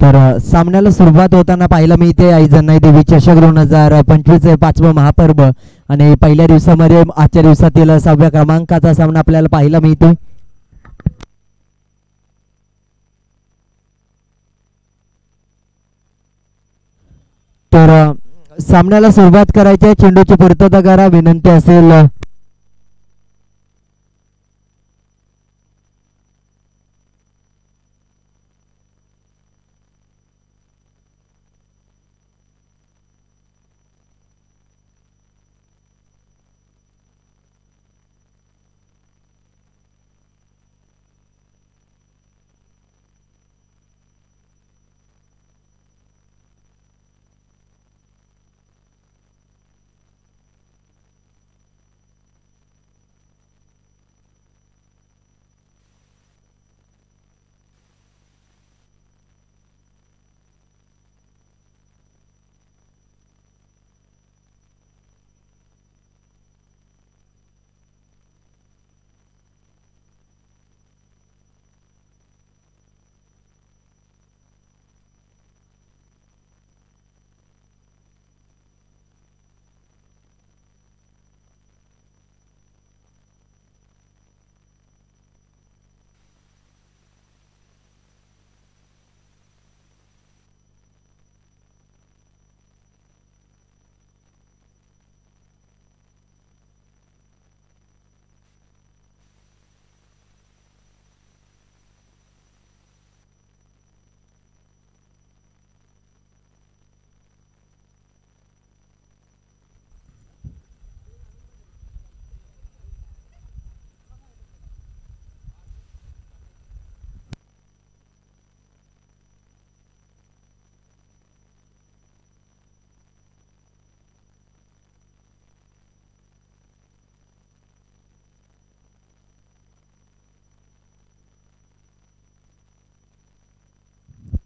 तर सामन्याला सुरुवात होताना पाहायला मिळते आई जनाई देवी चषक 2025 पाचवं महापर्व आणि पहिल्या दिवसामध्ये आजच्या दिवसातील 6व्या क्रमांकाचा सामना आपल्याला पाहायला मिळतो. तर सामन्याला सुरुवात करायची आहे. चेंडूची पूर्तता करा विनंती असेल.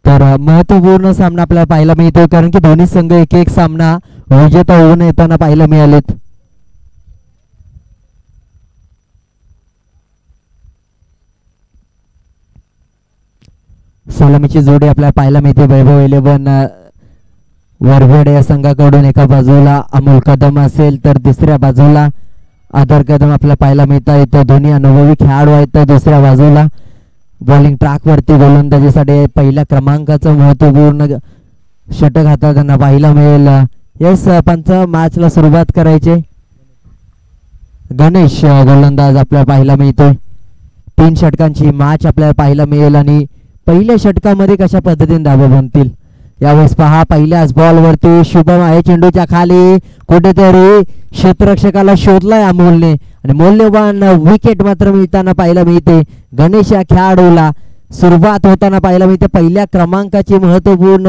तर महत्वपूर्ण सामना आपल्याला पाहायला मिळतो कारण की दोन्ही संघ एक एक सामना विजेता होऊन येताना पाहायला मिळालेत. सलामीची जोडी आपल्याला पाहायला मिळते. वैभव 11 वरवड या संघाकडून एका बाजूला अमोल कदम असेल तर दुसऱ्या बाजूला आदर कदम आपल्याला पाहायला मिळतात. दोन्ही अनुभवी खेळाडू आहेत. दुसऱ्या बाजूला बॉलिंग ट्रॅक वरती गोलंदाजीसाठी पहिल्या क्रमांकाचं महत्वपूर्ण षटक हाताळताना पाहायला मिळेल. यस पंच मॅचला सुरुवात करायची. गणेश गोलंदाज आपल्याला पाहायला मिळतोय. 3 षटकांची मॅच आपल्याला पाहायला मिळेल आणि पहिल्या षटकामध्ये कशा पद्धतीने धावा बनतील यावेळेस पहा. पहिल्याच बॉल वरती शुभम आहे चेंडूच्या खाली कुठेतरी क्षेत्ररक्षकाला शोधलाय अमोलने आणि मौल्यवान विकेट मात्र मिळताना पाहायला मिळते. गणेश या खेळाडूला सुरुवात होताना पाहायला मिळते. पहिल्या क्रमांकाची महत्वपूर्ण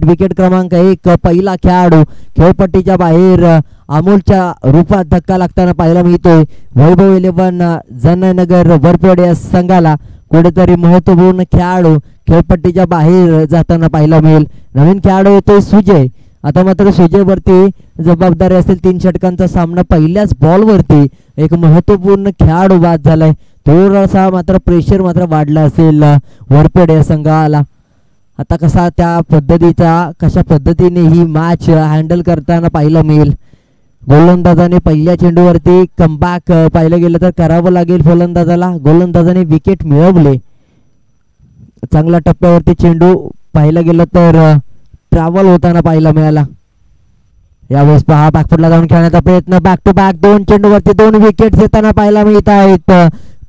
विकेट क्रमांक 1 पहिला खेळाडू खेळपट्टीच्या बाहेर अमोलच्या रूपात धक्का लागताना पाहायला मिळतोय. वैभव 11 जननगर वरपड या संघाला कुठेतरी महत्वपूर्ण खेळाडू खेळपट्टीच्या बाहेर जाताना पाहायला मिळेल. नवीन खेळाडू येतोय सुजय. आता मात्र सुजय वरती जबाबदारी असेल. 3 षटकांचा सामना पहिल्याच बॉल वरती एक महत्वपूर्ण खेळाडू बाद झालाय. थोडासा मात्र प्रेशर मात्र वाढला असेल वरपेड या संघाला. आता कशा पद्धतीने ही मॅच हँडल करताना पाहायला मिळेल. गोलंदाजाने पहिल्या चेंडूवरती कमबॅक पाहिलं गेलं तर करावं लागेल फलंदाजाला. गोलंदाजाने विकेट मिळवले. चांगल्या टप्प्यावरती चेंडू पाहिलं गेलं तर ट्रॅव्हल होताना पाहायला मिळाला. यावेळेस पहा बॅकफुटला जाऊन खेळण्याचा प्रयत्न. बॅक टू बॅक 2 चेंडूवरती 2 विकेट येताना पाहायला मिळत आहेत.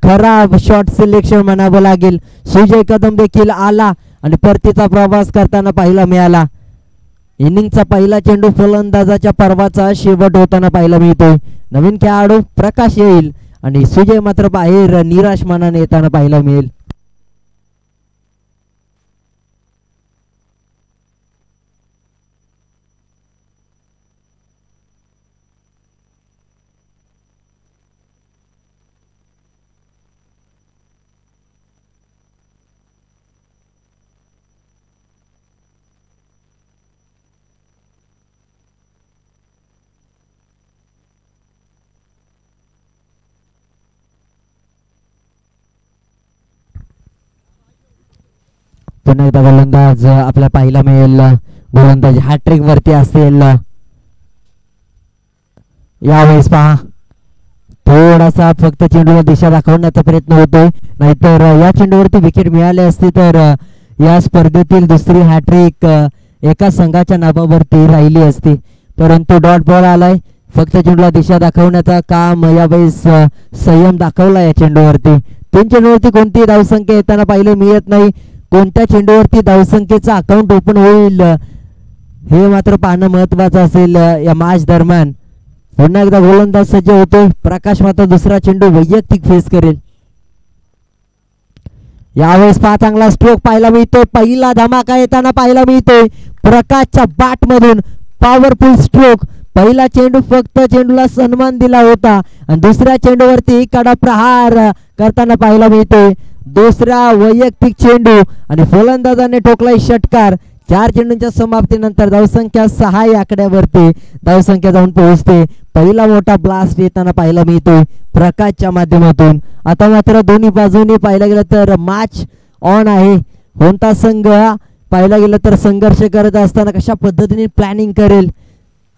खराब शॉट सिलेक्शन म्हणावं लागेल. सुजय कदम देखील आला आणि परतीचा प्रवास करताना पाहायला मिळाला. इनिंगचा पहिला चेंडू फलंदाजाच्या पर्वाचा शेवट होताना पाहायला मिळतोय. नवीन खेळाडू प्रकाश येईल आणि सुजय मात्र बाहेर निराश मनाने येताना पाहायला मिळेल. पुन्हा एकदा गोलंदाज आपल्याला पाहायला मिळेल. गोलंदाज हॅट्रिक वरती असेल. यावेळेस पहा थोडासा फक्त चेंडूला दिशा दाखवण्याचा प्रयत्न होतोय, नाहीतर या चेंडूवरती विकेट मिळाली असती तर या स्पर्धेतील दुसरी हॅट्रिक एका संघाच्या नावावरती राहिली असती. परंतु डॉट बॉल आलाय. फक्त चेंडूला दिशा दाखवण्याचा काम यावेळेस संयम दाखवला या चेंडूवरती. 3 चेंडूवरती कोणती धावसंख्या येताना पाहिले मिळत नाही. कोणत्या चेंडूवरती धावसंख्येचा अकाउंट ओपन होईल हे मात्र पाहणं महत्वाचं असेल या मॅच दरम्यान. पुन्हा एकदा गोलंदाज सज्ज होतोय. प्रकाश मात्र दुसरा चेंडू वैयक्तिक फेस करेल. यावेळेस पहा चांगला स्ट्रोक पाहायला मिळतोय. पहिला धमाका येताना पाहायला मिळतोय प्रकाशच्या बॅट मधून. Powerful stroke. पहिला चेंडू फक्त चेंडूला सन्मान दिला होता आणि दुसऱ्या चेंडूवरती कडा प्रहार करताना पाहायला मिळतोय. दुसरा वैयक्तिक चेंडू आणि फलंदाजाने ठोकलाय षटकार. 4 चेंडूंच्या समाप्तीनंतर धावसंख्या 6 या आकड्यावरती धावसंख्या जाऊन पोहोचते. पहिला मोठा ब्लास्ट येताना पाहायला मिळतोय प्रकाशच्या माध्यमातून. आता मात्र दोन्ही बाजूनी पाहायला गेलं तर मॅच ऑन आहे. कोणता संघ पाहायला गेलं तर संघर्ष करत असताना कशा पद्धतीने प्लॅनिंग करेल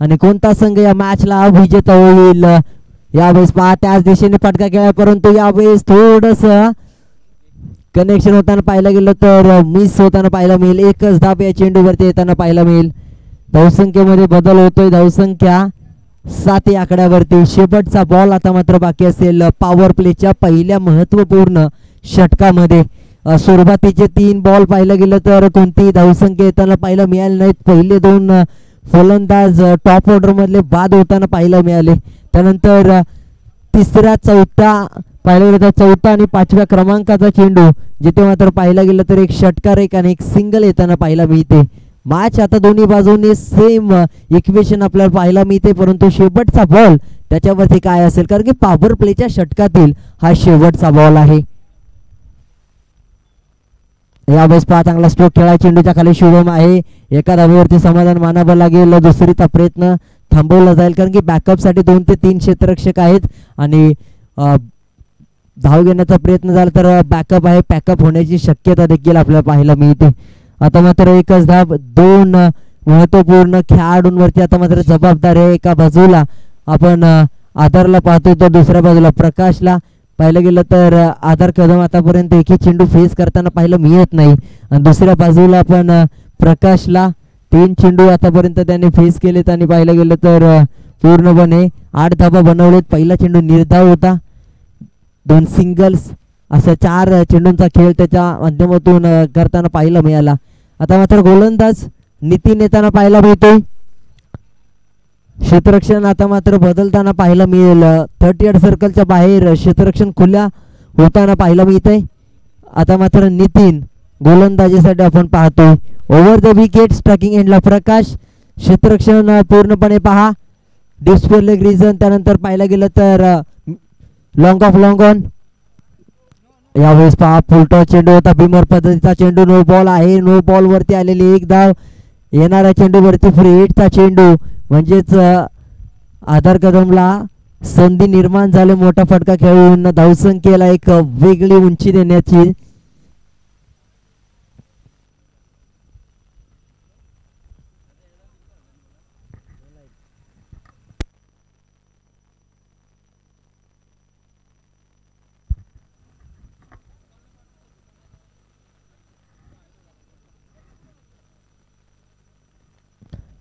आणि कोणता संघ या मॅचला विजेता होईल. यावेळेस पहा त्याच दिशेने फटका केला, परंतु यावेळेस थोडस कनेक्शन होताना पाहायला गेलं तर मिस होताना पाहायला मिळेल. एकच धाव या चेंडूवरती येताना पाहायला मिळेल. धावसंख्येमध्ये बदल होतोय. धावसंख्या 7 या आकड्यावरती. शेवटचा बॉल आता मात्र बाकी असेल पॉवर प्लेच्या पहिल्या महत्वपूर्ण षटकामध्ये. सुरुवातीचे 3 बॉल पाहायला गेलं तर कोणतीही धावसंख्या येताना पाहायला मिळाली नाहीत. पहिले 2 फलंदाज टॉप ऑर्डर मधले बाद होताना पाहायला मिळाले. त्यानंतर तिसऱ्या चौथ्या पाहायला गेलं तर चौथा आणि 5व्या क्रमांकाचा चेंडू जिथे मात्र पाहायला गेलं तर एक षटकार एक आणि एक सिंगल येताना पाहायला मिळते. मॅच आता दोन्ही बाजूंनी सेम इक्वेशन आपल्याला पाहायला मिळते, परंतु शेवटचा बॉल त्याच्यावरती काय असेल, कारण की पॉवर प्लेच्या षटकातील हा शेवटचा बॉल आहे. यावेळेस पहा चांगला स्ट्रोक खेळा. चेंडूच्या खाली शुभम आहे. एका धावेवरती समाधान मानावं लागेल. दुसरीचा प्रयत्न थांबवला जाईल, कारण की बॅकअप साठी 2 ते 3 क्षेत्ररक्षक आहेत आणि धाव घेण्याचा प्रयत्न झाला तर बॅकअप आहे. पॅकअप होण्याची शक्यता देखील आपल्याला पाहायला मिळते. आता मात्र एकच धाव. 2 महत्वपूर्ण खेळाडूंवरती आता मात्र जबाबदारी आहे. एका बाजूला आपण आधारला पाहतोय तर दुसऱ्या बाजूला प्रकाशला. पाहिलं गेलं तर आधार कदम आतापर्यंत एकही चेंडू फेस करताना पाहायला मिळत नाही आणि दुसऱ्या बाजूला आपण प्रकाशला 3 चेंडू आतापर्यंत त्याने फेस केलेत आणि पाहिलं गेलं तर पूर्णपणे 8 धावा बनवलेत. पहिला चेंडू निर्धाव होता. 2 सिंगल्स असा 4 चेंडूंचा खेळ त्याच्या माध्यमातून करताना पाहायला मिळाला. आता मात्र गोलंदाज नितीन येताना पाहायला मिळतोय. क्षेत्ररक्षण आता मात्र बदलताना पाहायला मिळेल. 38 सर्कलच्या बाहेर क्षेत्ररक्षण खुल्या होताना पाहायला मिळतंय. आता मात्र नितीन गोलंदाजीसाठी आपण पाहतोय. ओव्हर द विकेट स्ट्रायकिंग एंडला प्रकाश. क्षेत्ररक्षण पूर्णपणे पहा. Display leg region. त्यानंतर पाहायला गेलं तर लॉंग ऑफ लॉंग ऑन. यावेळेस पहा फुलटॉस चेंडू होता. बिमर पद्धतीचा चेंडू. नो बॉल आहे. नो बॉल वरती आलेली 1 धाव. येणाऱ्या चेंडूवरती फ्री हिटचा चेंडू, म्हणजेच आधार कदमला संधी निर्माण झाली मोठा फटका खेळून धावसंख्येला एक वेगळी उंची देण्याची.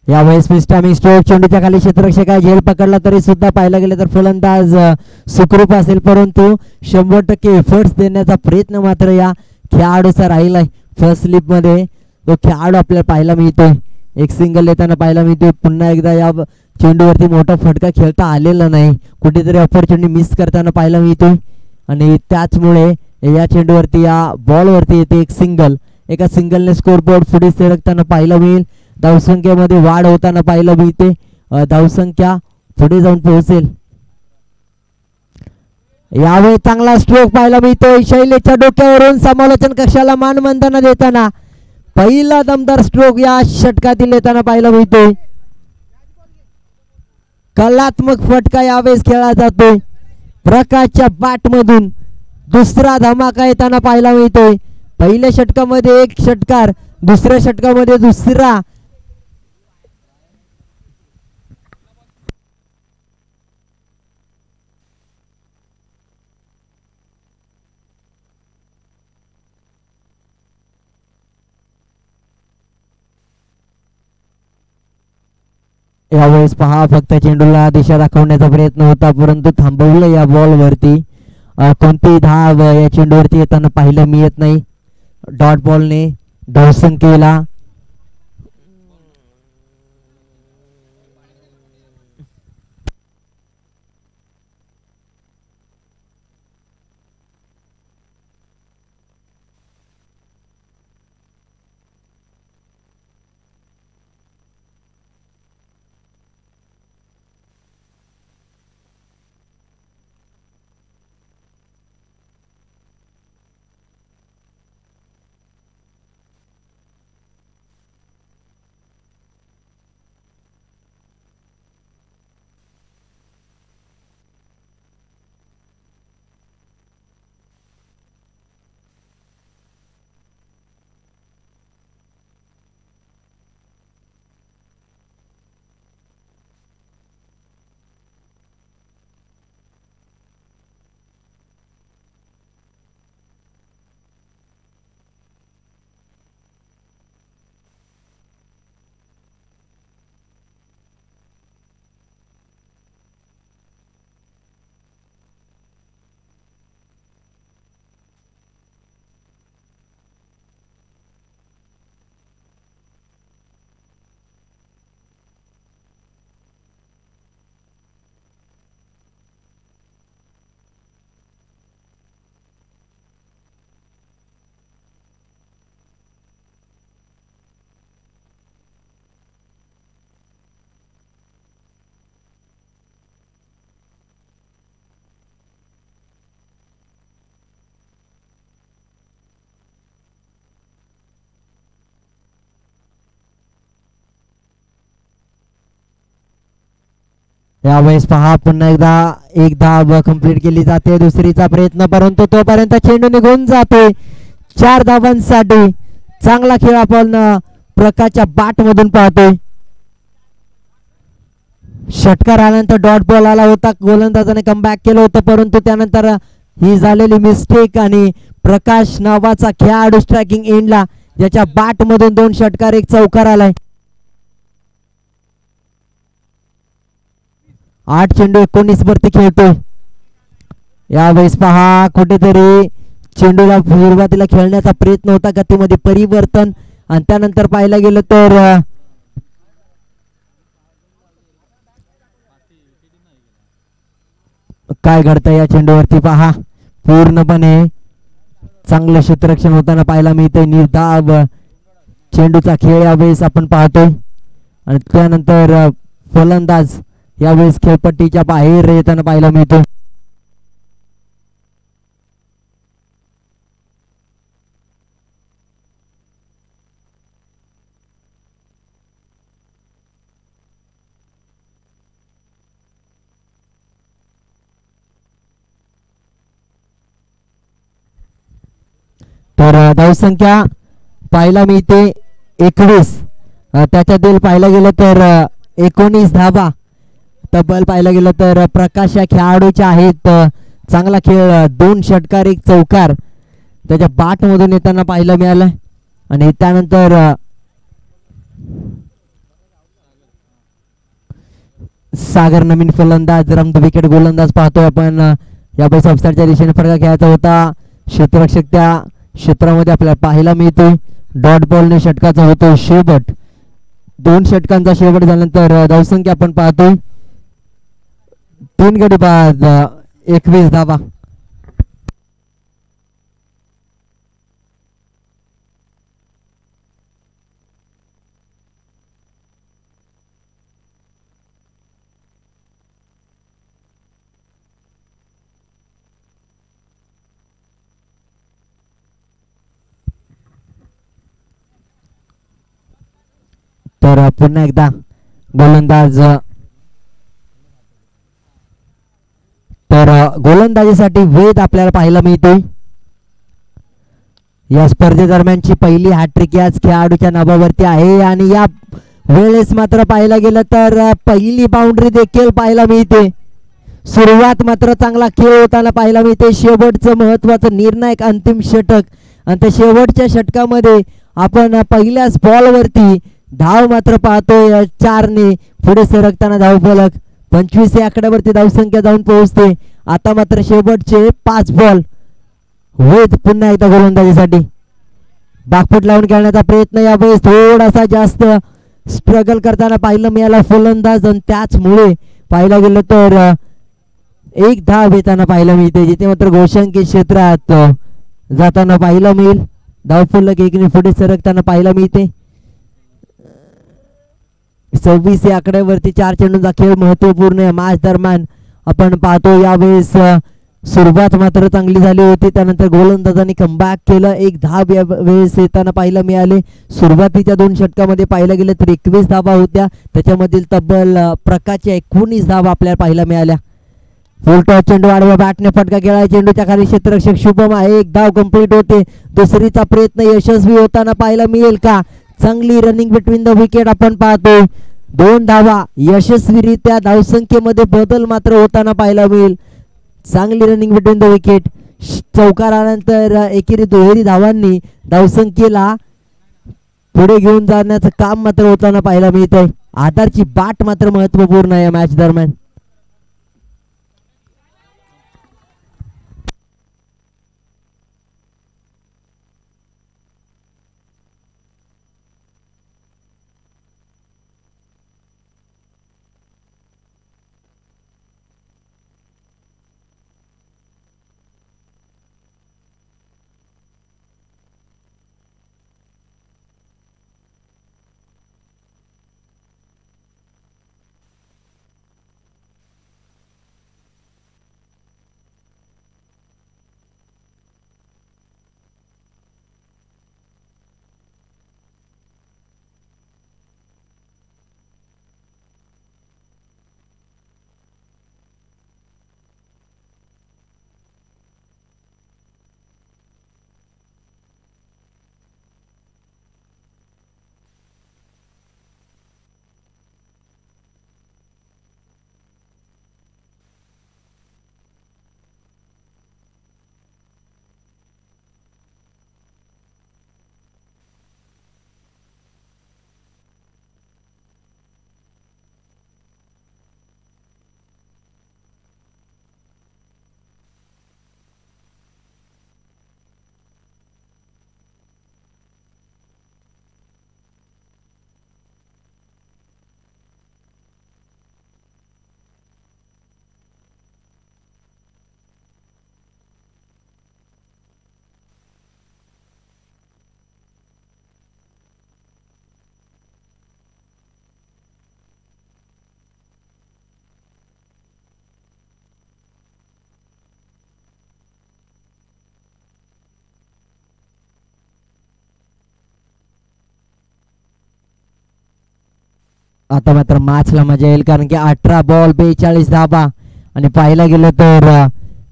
यावेळेस मिस्टामिंग स्ट्रोक. चेंडूच्या खाली क्षेत्ररक्षक आहे. झेल पकडला तरी सुद्धा पाहायला गेलं तर फलंदाज सुखरूप असेल, परंतु 100% एफर्ट्स देण्याचा प्रयत्न मात्र या खेळाडूचा राहिलाय. फर्स्ट स्लिप मध्ये तो खेळाडू आपल्याला पाहायला मिळतोय. एक सिंगल येताना पाहायला मिळतोय. पुन्हा एकदा या चेंडूवरती मोठा फटका खेळता आलेला नाही. कुठेतरी अपॉर्च्युनिटी मिस करताना पाहायला मिळतोय आणि त्याचमुळे या चेंडूवरती या बॉलवरती येते एक सिंगल. एका सिंगलने स्कोरबोर्ड पुढे सरकताना पाहायला मिळेल. धावसंख्येमध्ये वाढ होताना पाहायला मिळते. धावसंख्या पुढे जाऊन पोहोचेल. यावेळी चांगला स्ट्रोक पाहायला मिळतोय. शैलेशच्या डोक्यावरून समालोचन कक्षाला मानवंदना देताना पहिला दमदार स्ट्रोक या षटकातील येताना पाहायला मिळतोय. कलात्मक फटका यावेळेस खेळला जातोय. प्रकाशच्या बॅट मधून दुसरा धमाका येताना पाहायला मिळतोय. पहिल्या षटकामध्ये एक षटकार, दुसऱ्या षटकामध्ये दुसरा. यावेळेस पहा फक्त चेंडूला दिशा दाखवण्याचा प्रयत्न होता परंतु थांबवलं या बॉलवरती. कोणती धाव या चेंडूवरती येताना पाहायला मिळत नाही. डॉट बॉलने धावसंख्या केला. यावेळेस पहा पुन्हा एकदा एक धाव कंप्लीट केली जाते. दुसरीचा प्रयत्न परंतु तोपर्यंत चेंडू निघून जातोय. 4 धावांसाठी चांगला खेळ आपण प्रकाशच्या बॅट मधून पाहतोय. षटकार आल्यानंतर डॉट बॉल आला होता. गोलंदाजाने कमबॅक केलं होतं परंतु त्यानंतर ही झालेली मिस्टेक आणि प्रकाश नावाचा खेळाडू स्ट्रायकिंग एंडला ज्याच्या बॅट मधून 2 षटकार 1 चौकार आलाय. 8 चेंडू 19 वरती खेळतोय. यावेळेस पहा कुठेतरी चेंडूला सुरुवातीला खेळण्याचा प्रयत्न होता, गतीमध्ये परिवर्तन आणि त्यानंतर पाहायला गेलं तर काय घडतं या चेंडूवरती पहा. पूर्णपणे चांगलं क्षेत्ररक्षण होताना पाहायला मिळतंय. निर्धाव चेंडूचा खेळ यावेळेस आपण पाहतोय आणि त्यानंतर फलंदाज यावेळेस खेळपट्टीच्या बाहेर येताना पाहायला मिळतो. तर धावसंख्या पाहायला मिळते 21. त्याच्यातील पाहायला गेलं तर 19 धावा तब्बल पाहायला गेलं तर प्रकाश या खेळाडूच्या आहेत. चांगला खेळ, 2 षटकार 1 चौकार त्याच्या बॅट मधून येताना पाहायला मिळालं आणि त्यानंतर सागर नवीन फलंदाज, रमद विकेट गोलंदाज पाहतोय आपण. यापैकी ऑफसाईडच्या दिशेने फटका खेळायचा होता. क्षेत्ररक्षक त्या क्षेत्रामध्ये आपल्याला पाहायला मिळतोय. डॉट बॉलने षटकाचा होतो शेवट. 2 षटकांचा शेवट झाल्यानंतर धावसंख्या आपण पाहतोय 3 गडी बाद 21 धावा. तर पुन्हा एकदा गोलंदाज, तर गोलंदाजीसाठी वेद आपल्याला पाहायला मिळतोय. या स्पर्धेदरम्यानची पहिली हॅट्रिक याच खेळाडूच्या नावावरती आहे आणि या वेळेस मात्र पाहायला गेलं तर पहिली बाउंड्री देखील पाहायला मिळते. सुरुवात मात्र चांगला खेळ होताना पाहायला मिळते. शेवटचं महत्वाचं निर्णायक अंतिम षटक आणि त्या शेवटच्या षटकामध्ये आपण पहिल्याच बॉलवरती धाव मात्र पाहतोय. 4ने पुढे सरकताना धावफलक 25 या आकड्यावरती धावसंख्या जाऊन पोहोचते. आता मात्र शेवटचे 5 बॉल होत पुन्हा एकदा गोलंदाजीसाठी. बागफूट लावून खेळण्याचा प्रयत्न यावेळेस थोडासा जास्त स्ट्रगल करताना पाहायला मिळाला फलंदाज आणि त्याचमुळे पाहायला गेलं तर एक धाव येताना पाहायला मिळते, जिथे मात्र गोशांकित क्षेत्रात जाताना पाहायला मिळेल. धावफलक 1ने पुढे सरकताना पाहायला मिळते. 26 या आकड्यावरती 4 चेंडूंचा खेळ महत्वपूर्ण आहे. मॅच दरम्यान आपण पाहतो यावेळेस सुरुवात मात्र चांगली झाली होती, त्यानंतर गोलंदाजांनी कमबॅक केलं. एक धाव या वेळेस येताना पाहायला मिळाले. सुरुवातीच्या 2 षटकामध्ये पाहायला गेलं तर 21 धावा होत्या, त्याच्यामधील तब्बल प्रकाशच्या 19 धावा आपल्याला पाहायला मिळाल्या. फुल टॉस चेंडू आडव्या बॅटने फटका केला. चेंडूच्या खाली क्षेत्ररक्षक शुभम आहे. एक धाव कंप्लीट होते. दुसरीचा प्रयत्न यशस्वी होताना पाहायला मिळेल का? चांगली रनिंग बिटवीन द विकेट आपण पाहतोय. 2 धावा यशस्वीरित्या धावसंख्येमध्ये बदल मात्र होताना पाहायला मिळेल. चांगली रनिंग बिटवीन द विकेट. चौकार आल्यानंतर एकेरी दुहेरी धावांनी धावसंख्येला पुढे घेऊन जाण्याचं काम मात्र होताना पाहायला मिळतंय. आधारची बाट मात्र महत्वपूर्ण आहे या मॅच दरम्यान. आता मात्र मॅचला मजा येईल, कारण की 18 बॉल 42 धाबा आणि पाहायला गेलं तर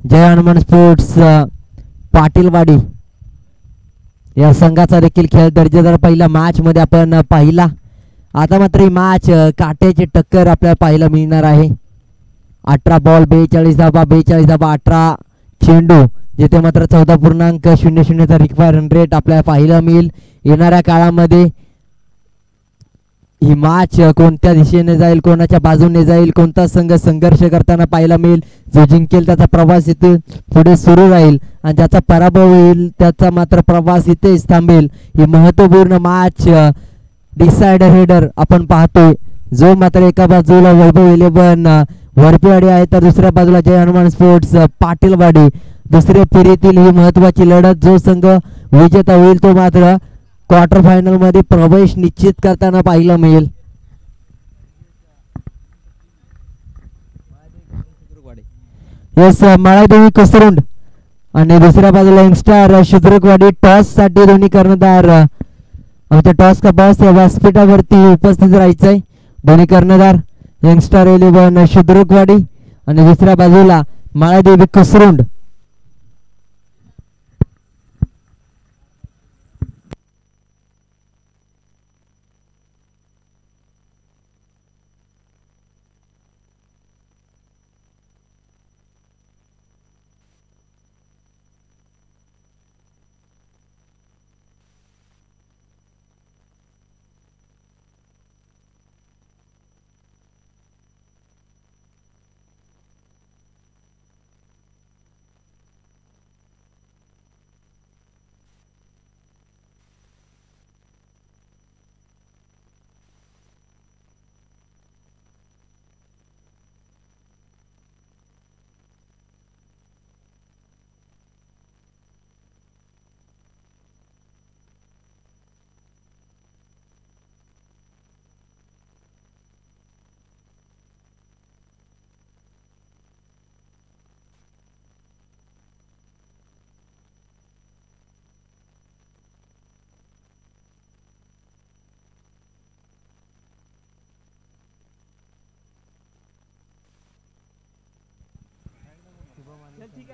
जय हनुमान स्पोर्ट्स पाटीलवाडी या संघाचा देखील खेळ दर्जेदार पहिला मॅच मध्ये आपण पाहिला. आता मात्र ही मॅच काट्याची टक्कर आपल्याला पाहायला मिळणार आहे. 18 बॉल 42 धाबा 18 चेंडू, जिथे मात्र 14.00 रिक्वायर रन रेट आपल्याला पाहायला मिळेल. येणाऱ्या काळामध्ये ही मॅच कोणत्या दिशेने जाईल, कोणाच्या बाजूने जाईल, कोणता संघ संघर्ष करताना पाहायला मिळेल, जो जिंकेल त्याचा प्रवास इथे पुढे सुरू राहील आणि ज्याचा पराभव होईल त्याचा मात्र प्रवास इथेच थांबेल. ही महत्वपूर्ण मॅच डिसाइडर हेडर आपण पाहतोय, जो मात्र एका बाजूला वैभव 11 वरपेवाडी आहे तर दुसऱ्या बाजूला जय हनुमान स्पोर्ट्स पाटीलवाडी. दुसऱ्या फेरीतील ही महत्वाची लढत, जो संघ विजेता होईल तो मात्र क्वार्टर फायनल मध्ये प्रवेश निश्चित करताना पाहायला मिळेल. यस, माळादेवी कसरुंड आणि दुसऱ्या बाजूला यंगस्टार शुद्रकवाडी. टॉस साठी दोन्ही कर्णधार आमच्या टॉस का बॉस या व्यासपीठावरती उपस्थित राहायचंय. दोन्ही कर्णधार यंगस्टार 11 शुद्रकवाडी आणि दुसऱ्या बाजूला माळादेवी कसरुंड.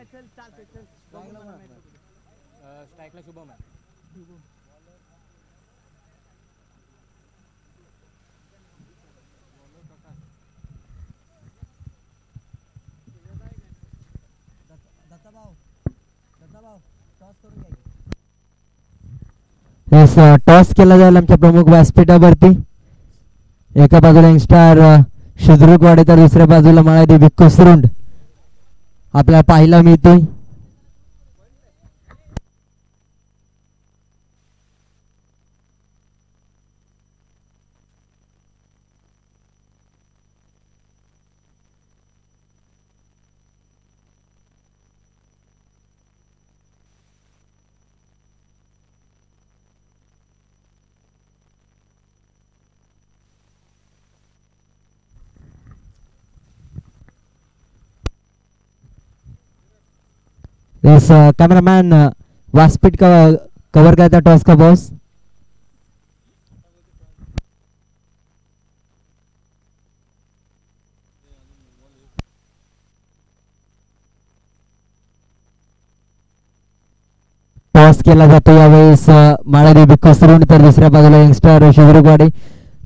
स्ट्राईकला शुभम आहे. टॉस केला जाईल आमच्या प्रमुख व्यासपीठावरती. एका बाजूला यंगस्टार शुद्रुकवाडे तर दुसऱ्या बाजूला माळादेवी कुसरुंड आपल्याला पाहायला मिळतोय. Yes, cameraman, व्यासपीठ कवर करता टॉस का बॉस. टॉस केला जातो यावेळेस माळादेवी कुसरुंड तर दुसऱ्या बाजूला यंगस्टर शुद्रुकवाडे.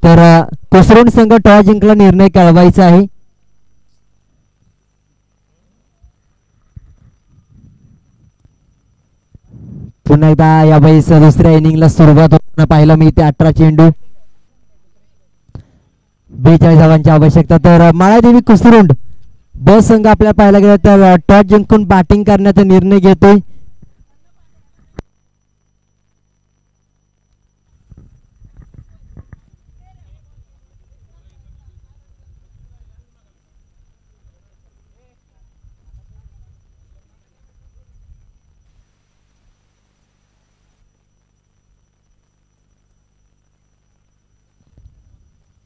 तर कुसरुंड संघ टॉस जिंकला, निर्णय कळवायचा आहे. पुन्हा एकदा यावेळेस दुसऱ्या इनिंगला सुरुवात होताना पाहायला मिळते. 18 चेंडू 42 धावांची आवश्यकता. तर माळादेवी कुसरुंड ब संघ आपल्याला पाहायला गेला तर टॉस जिंकून बॅटिंग करण्याचा निर्णय घेतोय.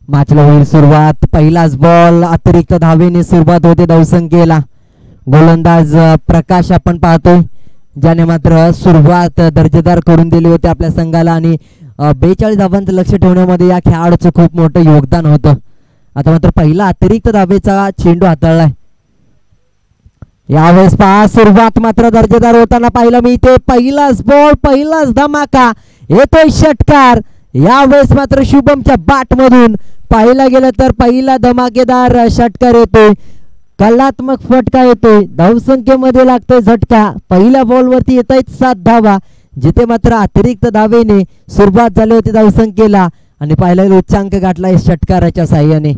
मॅचला होईल सुरुवात. पहिलाच बॉल अतिरिक्त धावेने सुरुवात होते धावसंख्येला. गोलंदाज प्रकाश आपण पाहतोय ज्याने मात्र सुरुवात दर्जेदार करून दिली होती आपल्या संघाला आणि 42 धावांचं लक्ष ठेवण्यामध्ये या खेळाडूचं खूप मोठं योगदान होतं. आता मात्र पहिला अतिरिक्त धावेचा चेंडू हाताळलाय. यावेळेस पहा सुरुवात मात्र दर्जेदार होताना पाहायला मिळते. पहिलाच बॉल, पहिलाच धमाका, येतोय षटकार. यावेळेस मात्र शुभमच्या बॅट मधून पाहायला गेलं तर पहिला धमाकेदार षटकार येतोय. कलात्मक फटका येतोय. धावसंख्येमध्ये लागतोय झटका. पहिल्या बॉलवरती येत आहेत 7 धावा, जिथे मात्र अतिरिक्त धावेने सुरुवात झाली होती धावसंख्येला आणि पाहायला उच्चांक गाठलाय षटकाराच्या साह्याने.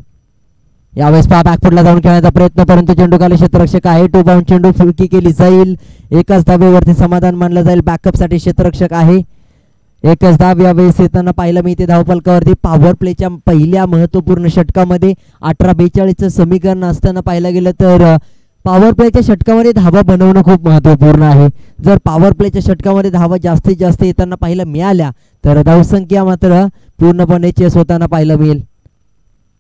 यावेळेस पहा बॅकफुटला जाऊन खेळण्याचा प्रयत्न, परंतु चेंडू खाली क्षेत्ररक्षक आहे. 2 बाउंड चेंडू फुलकी केली जाईल. एकाच धावेवरती समाधान मानलं जाईल. बॅकअप साठी क्षेत्ररक्षक आहे. एकच धाव यावेळेस येताना पाहायला मिळते धावफलकावरती. पॉवर प्लेच्या पहिल्या महत्वपूर्ण षटकामध्ये 18-42चं समीकरण असताना पाहायला गेलं तर पॉवर प्लेच्या षटकामध्ये धावा बनवणं खूप महत्वपूर्ण आहे. जर पॉवर प्लेच्या षटकामध्ये धावा जास्तीत जास्त येताना पाहायला मिळाल्या तर धावसंख्या मात्र पूर्णपणे चेस होताना पाहायला मिळेल.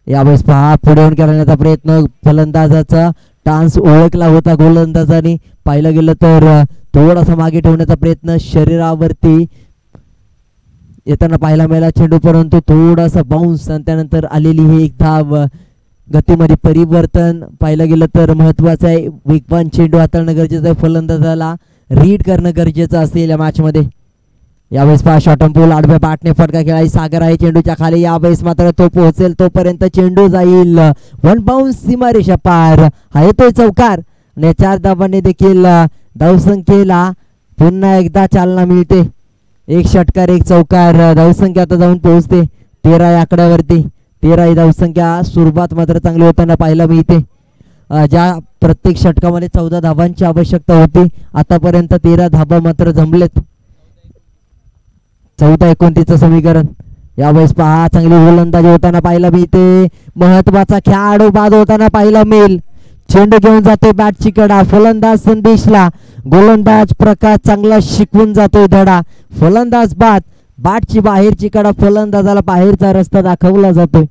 यावेळेस पहा पुढे येऊन करण्याचा प्रयत्न, फलंदाजाचा टान्स ओळखला होता गोलंदाजाने. पाहिलं गेलं तर थोडासा मागे ठेवण्याचा प्रयत्न शरीरावरती येताना पाहायला मिळाला चेंडू, परंतु थोडासा बाउन्स आणि त्यानंतर आलेली ही एक धाव. गतीमध्ये परिवर्तन पाहायला गेलं तर महत्वाचं आहे. वेगवान चेंडू हाताळणं गरजेचं आहे. फलंदाजाला रीड करणं गरजेचं असेल या मॅच मध्ये. यावेळेस पहा शॉर्टम पूल आडव्या बॅटने फटका खेळाई सागर आहे चेंडूच्या खाली. यावेळेस मात्र तो पोहोचेल तोपर्यंत चेंडू जाईल 1 बाउन्स सीमारेषा पार. हा येतोय चौकार आणि 4 धावांनी देखील धावसंख्येला पुन्हा एकदा चालना मिळते. 1 षटकार 1 चौकार. धावसंख्या आता जाऊन पोहोचते 13 या आकड्यावरती. 13 ही धावसंख्या. सुरुवात मात्र चांगली होताना पाहायला मिळते. ज्या प्रत्येक षटकामध्ये 14 धावांची आवश्यकता होती, आतापर्यंत 13 धावा मात्र जमलेत. 14-29चं समीकरण. यावेळेस पहा चांगली गोलंदाजी होताना पाहायला मिळते. महत्वाचा खेळाडू बाद होताना पाहायला मिळेल. चेंडू घेऊन जातोय बॅटची कडा. फलंदाज संदेशला गोलंदाज प्रकाश चांगला शिकवून जातोय धडा. फलंदाज बाद, बॅटची बाहेरची कडा, फलंदाजाला बाहेरचा रस्ता दाखवला जातोय.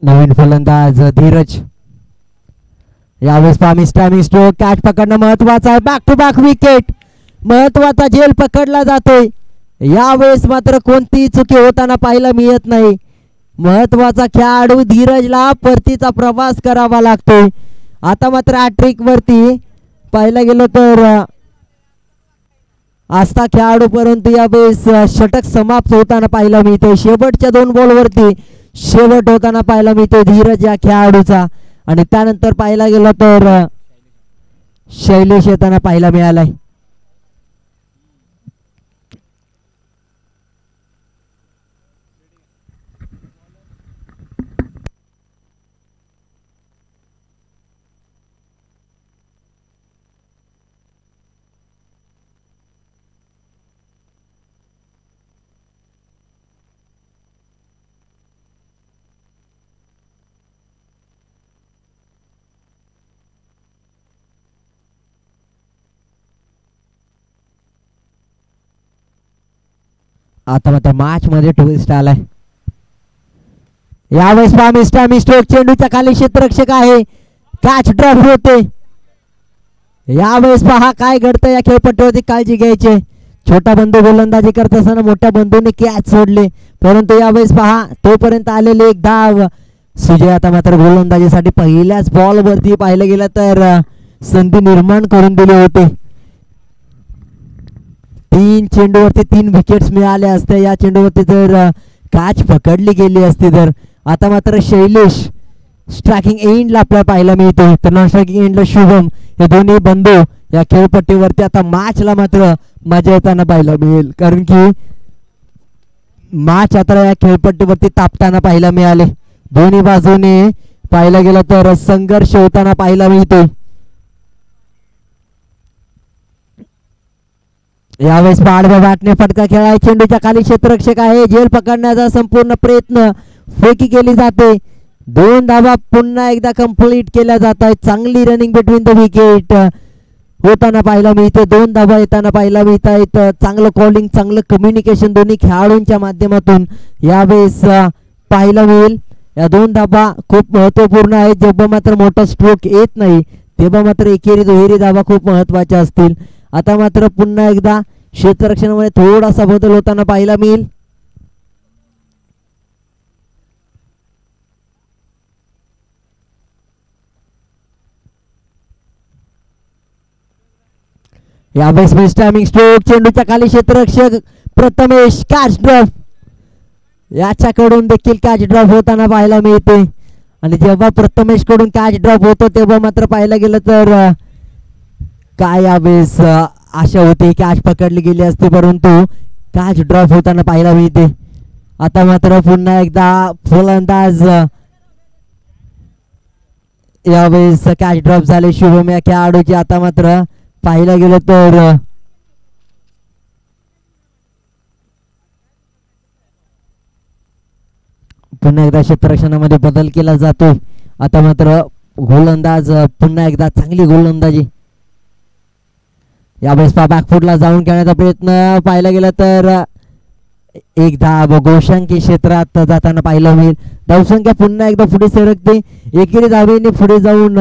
नवीन फलंदाज धीरज. यावेळेस टायमिंग स्ट्रोक, कॅच पकडणं महत्वाचं आहे. बॅक टू बॅक विकेट, महत्वाचा झेल पकडला जातोय. यावेळेस मात्र कोणतीही चुकी होताना पाहायला मिळत नाही. महत्वाचा खेळाडू धीरजला परतीचा प्रवास करावा लागतोय. आता मात्र हॅट्रिक वरती पाहायला गेलो तर आस्था खेळाडू, परंतु यावेळेस षटक समाप्त होताना पाहायला मिळते. शेवटच्या 2 बॉलवरती शेवट होताना पाहायला मिळते धीरज या खेळाडूचा. आणि त्यानंतर पाहायला गेलं तर शैलेश येताना पाहायला मिळालाय. आता मात्र मॅच मध्ये ट्विस्ट आलाय. यावेळेस टायमिंग स्ट्रोक, चेंडूच्या खाली क्षेत्ररक्षक आहे, कॅच ड्रॉप होते. यावेळेस पहा काय घडतं या खेळपट्टीवरती, काळजी घ्यायची. छोटा बंधू गोलंदाजी करत असताना मोठ्या बंधूंनी कॅच सोडले, परंतु यावेळेस पहा तोपर्यंत आलेले एक धाव. सुजय आता मात्र गोलंदाजीसाठी पहिल्याच बॉल वरती पाहिलं गेलं तर संधी निर्माण करून दिले होते. 3 चेंडूवरती 3 विकेट्स मिळाल्या असत्या या चेंडूवरती जर कॅच पकडली गेली असती तर. आता मात्र शैलेश स्ट्रायकिंग एंडला आपल्याला पाहायला मिळतो, तर नॉन स्ट्रायकिंग एंडला शुभम. हे दोन्ही बंधू या खेळपट्टीवरती आता मॅचला मात्र मजा येताना पाहायला मिळेल, कारण की मॅच आता या खेळपट्टीवरती तापताना पाहायला मिळाले. दोन्ही बाजूने पाहायला गेलं तर संघर्ष होताना पाहायला मिळतो. यावेळेस पाडव्या बॅटने फटका खेळाय, चेंडूच्या खाली क्षेत्ररक्षक आहे, झेल पकडण्याचा संपूर्ण प्रयत्न, फेकी केली जाते. 2 धावा पुन्हा एकदा कंप्लीट केल्या जात आहेत. चांगली रनिंग बिटवीन द विकेट होताना पाहायला मिळते. 2 धावा येताना पाहायला मिळत आहेत. चांगलं कॉलिंग, चांगलं कम्युनिकेशन दोन्ही खेळाडूंच्या माध्यमातून यावेळेस पाहायला मिळेल. या 2 धावा खूप महत्वपूर्ण आहेत. जेव्हा मात्र मोठा स्ट्रोक येत नाही तेव्हा मात्र एकेरी दुहेरी धावा खूप महत्वाच्या असतील. आता मात्र पुन्हा एकदा क्षेत्ररक्षणामध्ये थोडासा बदल होताना पाहायला मिळेल. यावेळेस टायमिंग स्ट्रोक, चेंडूच्या खाली क्षेत्ररक्षक प्रथमेश, कॅच ड्रॉप. याच्याकडून देखील कॅच ड्रॉप होताना पाहायला मिळते. आणि जेव्हा प्रथमेश कडून कॅच ड्रॉप होतो तेव्हा मात्र पाहायला गेलं तर काय यावेळेस आशा होती कॅच पकडली गेली असते, परंतु कॅच ड्रॉप होताना पाहायला मिळते. आता मात्र पुन्हा एकदा फलंदाज यावेळेस कॅच ड्रॉप झाले शुभम या खेळाडूची. आता मात्र पाहायला गेलं तर पुन्हा एकदा क्षेत्ररक्षणामध्ये बदल केला जातो. आता मात्र गोलंदाज पुन्हा एकदा चांगली गोलंदाजी. यावेळेस बॅकफुटला जाऊन खेळण्याचा प्रयत्न पाहायला गेला तर एक धाव गोशांकी क्षेत्रात जाताना पाहायला मिळेल. धावसंख्या पुन्हा एकदा पुढे सरकते. एकेरी धावेने पुढे जाऊन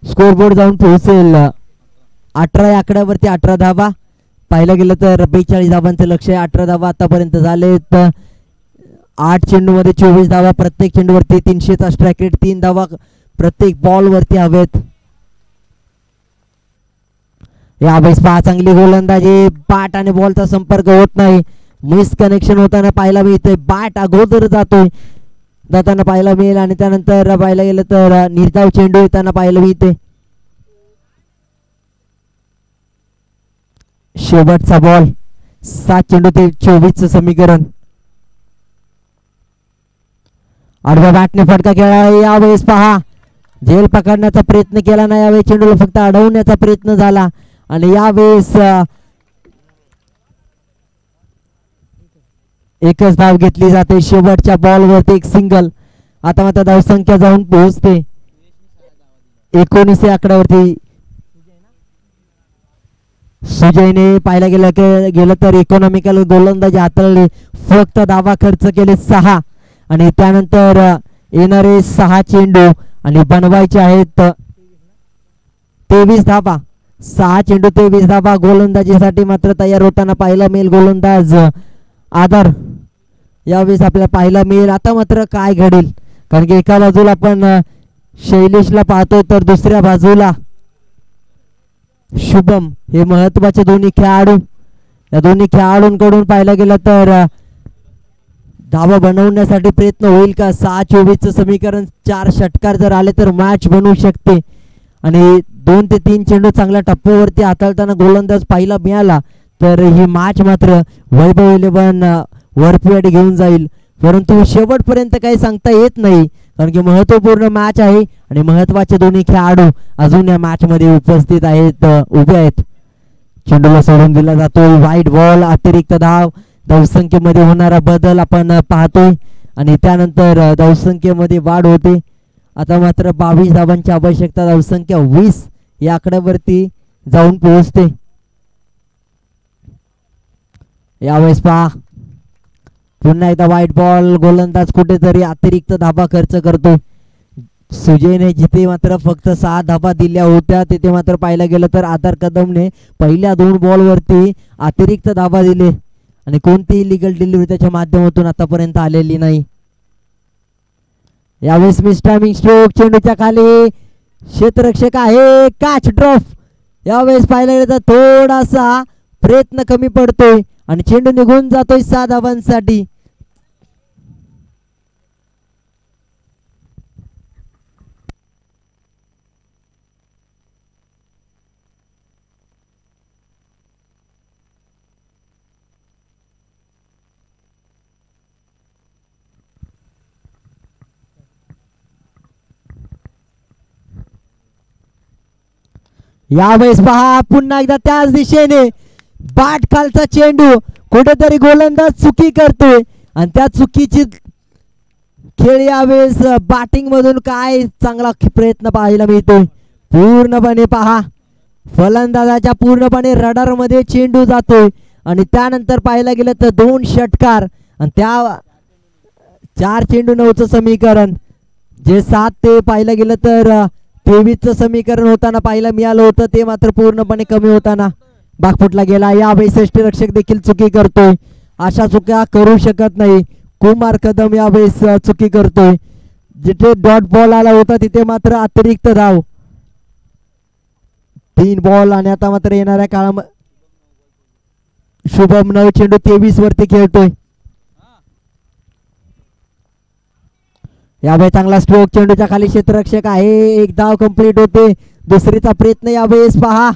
स्कोरबोर्ड जाऊन पोहोचेल 18 या आकड्यावरती. 18 धावा पाहायला गेलं तर 42 धावांचं लक्ष आहे. 18 धावा आतापर्यंत झालेत. 8 चेंडूमध्ये 24 धावा, प्रत्येक चेंडूवरती 300चा स्ट्राईक रेट, 3 धावा प्रत्येक बॉल वरती हवेत. यावेळेस पहा चांगली गोलंदाजी, बॅट आणि बॉलचा संपर्क होत नाही, मिस कनेक्शन होताना पाहायला मिळते. बॅट अगोदर जाताना पाहायला मिळेल आणि त्यानंतर पाहायला गेलं तर निर्धाव चेंडू येताना पाहायला मिळते. शेवटचा बॉल, 7 चेंडू ते 24चं समीकरण. आडव्या बॅटने फटका खेळा. यावेळेस पहा झेल पकडण्याचा प्रयत्न केला नाही, यावेळेस चेंडूला फक्त अडवण्याचा प्रयत्न झाला आणि यावेळेस एकच धाव घेतली जाते. शेवटच्या बॉलवरती एक सिंगल. आता मात्र धावसंख्या जाऊन पोहोचते 19 आकड्यावरती. सुजयने पाहायला गेलं तर इकॉनॉमिकल गोलंदाजी हाताळली, फक्त धावा खर्च केले 6 आणि त्यानंतर येणारे 6 चेंडू आणि बनवायचे आहेत 23 धाबा. 6 चेंडू 23 धाबा. गोलंदाजीसाठी मात्र तयार होताना पाहायला मिळेल गोलंदाज आदर. यावेळेस आपल्याला पाहायला मिळेल आता मात्र काय घडेल, कारण की एका बाजूला आपण शैलेशला पाहतो तर दुसऱ्या बाजूला शुभम. हे महत्वाचे दोन्ही खेळाडू. या दोन्ही खेळाडूंकडून पाहायला गेलं तर धावा बनवण्यासाठी प्रयत्न होईल का? 6-24चं समीकरण 4 षटकार जर आले तर मॅच बनवू शकते. आणि 2 ते 3 चेंडू चांगल्या टप्प्यावरती हाताळताना गोलंदाज पाहायला मिळाला तर ही मॅच मात्र वैभव 11 वरपीवाडी घेऊन जाईल. परंतु शेवटपर्यंत काही सांगता येत नाही, कारण की महत्वपूर्ण मॅच आहे आणि महत्वाचे दोन्ही खेळाडू अजून या मॅच मध्ये उपस्थित आहेत, उभे आहेत. चेंडूला सोडून दिला जातोय. वाईट बॉल. अतिरिक्त धाव. धावसंख्येमध्ये होणारा बदल आपण पाहतोय आणि त्यानंतर धावसंख्येमध्ये वाढ होते. आता मात्र 22 धावांची आवश्यकता. धावसंख्या 20 या आकड्यावरती जाऊन पोहोचते. यावेळेस पहा पुन्हा एकदा वाईट बॉल. गोलंदाज कुठेतरी अतिरिक्त धाबा खर्च करतो. सुजयने जिथे मात्र फक्त 6 धाबा दिल्या होत्या तिथे मात्र पाहायला गेलं तर आधार कदमने पहिल्या 2 बॉलवरती अतिरिक्त धाबा दिले आणि कोणतीही लिगल डिलिव्हरी त्याच्या माध्यमातून आतापर्यंत आलेली नाही. यावेळेस मिस टायमिंग स्ट्रोक. चेंडूच्या खाली क्षेत्ररक्षक आहे. Catch drop. यावेळेस पाहायला गेलं तर थोडासा प्रयत्न कमी पडतोय आणि चेंडू निघून जातोय 6 धावांसाठी. यावेळेस पहा पुन्हा एकदा त्याच दिशेने बाट खालचा चेंडू. कुठेतरी गोलंदाज चुकी करतोय आणि त्या चुकीची खेळ यावेळेस बॅटिंग मधून काय चांगला प्रयत्न पाहायला मिळतोय. पूर्णपणे पहा फलंदाजाच्या पूर्णपणे रडार मध्ये चेंडू जातोय आणि त्यानंतर पाहायला गेलं तर 2 षटकार आणि त्या 4 चेंडू 9चं समीकरण जे 7 ते पाहायला गेलं तर 23चं समीकरण होताना पाहायला मिळालं होतं ते मात्र पूर्णपणे कमी होताना बागफुटला गेला. यावेळी षष्टीरक्षक देखील चुकी करतोय. अशा चुका करू शकत नाही. कुमार कदम यावेळेस चुकी करतोय. जिथे डॉट बॉल आला होता तिथे मात्र अतिरिक्त धाव. 3 बॉल आणि आता मात्र येणाऱ्या काळामध्ये शुभम 9 चेंडू 23 वरती खेळतोय. यावेळी चांगला स्ट्रोक. चेंडूच्या खाली क्षेत्ररक्षक आहे. 1 धाव कंप्लीट होते. दुसरीचा प्रयत्न यावेळेस पहा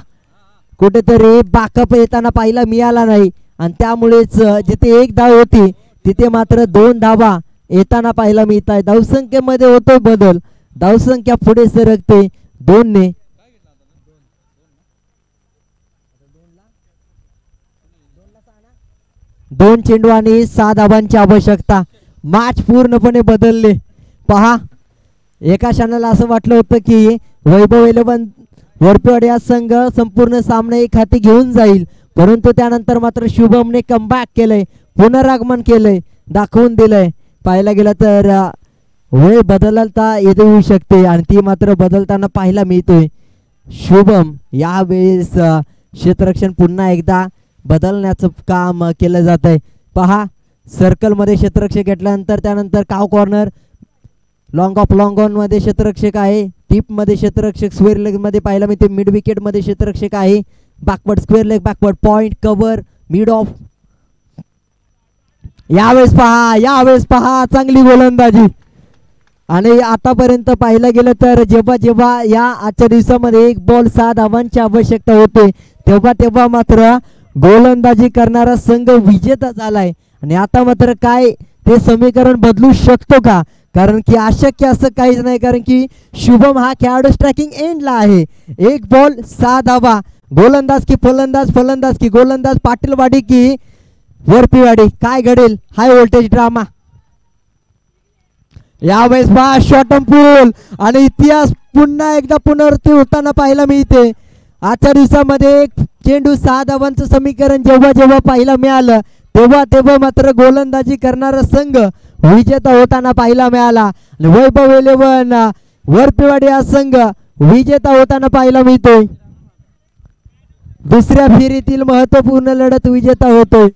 कुठेतरी बॅकअप येताना पाहायला मिळाला नाही आणि त्यामुळेच जिथे 1 धाव होती तिथे मात्र 2 धावा येताना पाहायला मिळत आहे. धावसंख्येमध्ये होतो बदल. धावसंख्या पुढे सरकते 2 ने. दोन चेंडू आणि 6 धावांची आवश्यकता. मॅच पूर्णपणे बदलले. पहा एका क्षणाला असं वाटलं होतं की वैभव 11 वरपीवाडी हा संघ संपूर्ण सामना एक हाती घेऊन जाईल, परंतु त्यानंतर मात्र शुभमने कमबॅक केलंय, पुनरागमन केलंय, दाखवून दिलंय. पाहायला गेलं तर वेळ बदलता येऊ शकते आणि ती मात्र बदलताना पाहायला मिळतोय. शुभम यावेळेस क्षेत्ररक्षण पुन्हा एकदा बदलण्याचं काम केलं जात आहे. पहा सर्कल मध्ये क्षेत्ररक्षक घेतल्यानंतर त्यानंतर काव corner, long of long on मध्ये क्षेत्ररक्षक आहे, टीप मध्ये क्षेत्ररक्षक, स्क्वेअर लेग मध्ये पाहायला मिळते, मिड विकेट मध्ये क्षेत्ररक्षक आहे, backward square leg, backward point, cover, mid of. यावेळेस पहा चांगली गोलंदाजी. आणि आतापर्यंत पाहिलं गेलं तर जेव्हा जेव्हा या आजच्या दिवसामध्ये 1 बॉल 6 धावांची आवश्यकता होते तेव्हा मात्र गोलंदाजी करणारा संघ विजेता झालाय. आणि आता मात्र काय ते समीकरण बदलू शकतो का? कारण की अशक्य असं काहीच नाही, कारण की शुभम हा खेळाडू स्ट्रायकिंग एंडला आहे. 1 बॉल 6 धावा. गोलंदाज की फलंदाज, फलंदाज की गोलंदाज, पाटीलवाडी की वरपीवाडी, काय घडेल? High voltage drama. यावेळेस पहा शॉट अँड पूल आणि इतिहास पुन्हा एकदा पुनरावृत्ती होताना पाहायला मिळते. आजच्या दिवसामध्ये चेंडू 6 धावांचं समीकरण जेव्हा जेव्हा पाहायला मिळालं तेव्हा मात्र गोलंदाजी करणारा संघ विजेता होताना पाहायला मिळाला आणि वैभव 11 वरपिवाडी हा संघ विजेता होताना पाहायला मिळतोय. दुसऱ्या फेरीतील महत्वपूर्ण लढत विजेता होतोय.